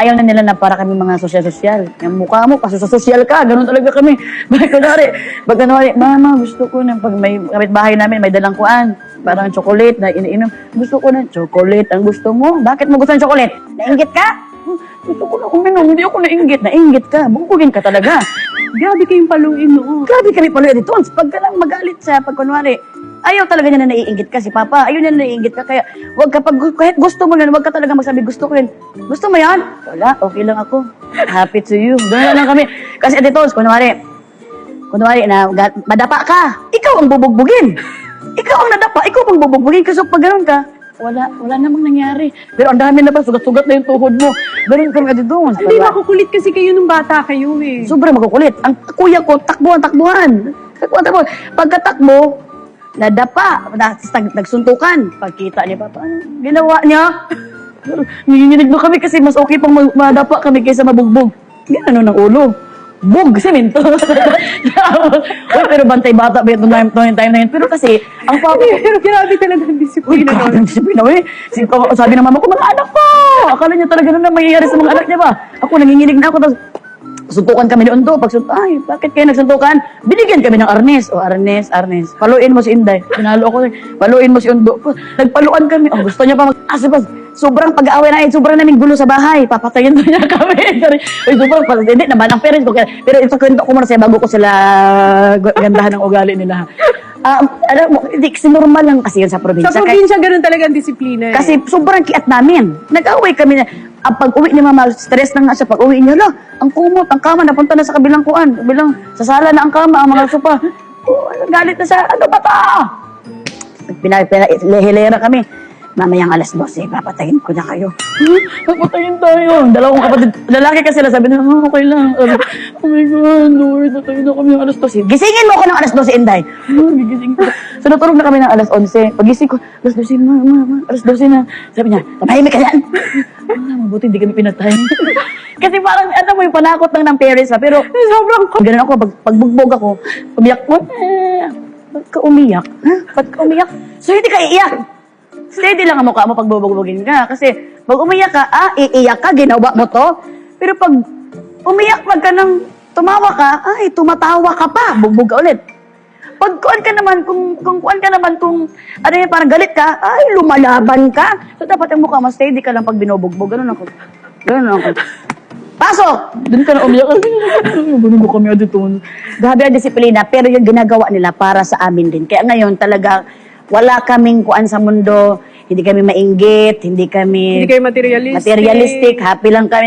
Ayaw na nila na para kami mga sosyal-sosyal. Yung mukha mo, pasosyal ka. Ganun talaga kami. Pag kunwari, mama, gusto ko na, pag may kapitbahay namin, may dalang kuan. Parang chocolate na iniinom. Gusto ko ng chocolate. Ang gusto mo? Bakit mo gusto ng chocolate? Nainggit ka? Gusto ko na uminom. Hindi ako nainggit. Nainggit ka. Bugugin ka talaga. Grabe kayong paluin noon. Grabe kami paluin dito. Pag ka lang magalit siya, pag kunwari, ayaw talaga niya na naiinggit ka si Papa. Ayaw niya na naiinggit ka. Kaya, wag ka kahit gusto mo na, wag ka talaga magsabi, gusto ko yun. Gusto mo yan? Wala, okay lang ako. Happy to you. Doon lang kami. Kasi dito, kunwari, na madapa ka, ikaw ang bubugbugin. Ikaw ang nadapa, ikaw ang bubugbugin. Kasi pag ganun ka, wala namang nangyari. Pero ang dami na pa, sugat-sugat na yung tuhod mo. Ganun kami dito. Hindi, makukulit kasi kayo nung bata kayo eh. Sobrang makukulit. Ang kuya ko, takbuhan. Pagkatakbo, nadapa, nagsuntukan. Pagkita niya, Papa, ano ginawa niya? Nanginginig na kami kasi mas okay pang madapa kami kaysa mabugbog. Yan ng ulo. Bug, semento. Uy, pero bantay bata ba yung time na yun? Pero kasi, ang papa ko, Pero grabe talaga ang disiplina grabe noon. ang disiplina, eh. Sabi ng mama ko, mga anak ko! Akala niya talaga na mangyayari sa mga anak niya ba? Ako, nanginginig na ako, tapos suntukan kami noon to. Ay, bakit kayo nagsuntukan? Binigyan kami ng arnes. O, arnes. Paluin mo si Inday. Pinalo ako. Paluin mo si Undo. Nagpaluan kami. Oh, gusto niya pa sobrang pag-aaway na sobrang naming gulo sa bahay. Papatayin na niya kami. Ay, sobrang hindi naman ang parents ko. Pero ito kwento ko muna sa'yo bago ko sila gandahan ng ugali nila. Alam mo, hindi kasi normal lang kasi yun sa probinsya. Sa probinsya, ganun talaga ang disiplina. Kasi sobrang kiat namin. Nag-away kami na. Ang pag-uwi ni Mama, stress na nga siya. Pag-uwi niya, ang kumot, ang kama, napunta na sa kabilang kuan. Sa sala na ang kama, ang mga sopa. Galit na siya, ano ba ito? Hilera kami. Mamayang 12:00, papatayin ko na kayo. Papatayin tayo. Dalawang kapatid, lalaki kasi sila, sabi na, okay lang. Oh my God, Lord, natayin na kami ng 12:00. Gisingin mo ako ng 12:00, Inday. Gigising ko. So, natulog na kami ng 11:00. Pagising ko, 12:00 na, mama, 12:00 na. Sabi niya, tumahimik ka yan. Mabuti hindi kami pinatay. Kasi parang, ano mo, yung panakot lang ng parents, pero sobrang, ganun ako, pagbugbog ako, umiyak ko, ba't ka umiyak? Ha? Ba't ka umiyak? So, hindi ka iiyak. Steady lang ang mukha mo pag bubugbugin ka. Kasi pag umiyak ka, iiyak ka, ginawa mo to. Pero pag umiyak, pag ka nang tumawa ka, tumatawa ka pa, bugbog ka ulit. Pag kuan ka naman, kung ano yun, parang galit ka, lumalaban ka. So dapat ang mukha mo, steady ka lang pag binubugbog. Ganun ako. Pasok! Doon ka na umiyak. Ganun mo kami dito. Grabe ang disiplina, pero yung ginagawa nila para sa amin din. Kaya ngayon talaga, wala kaming kuan sa mundo, hindi kami mainggit, hindi kayo materialistic, happy lang kami.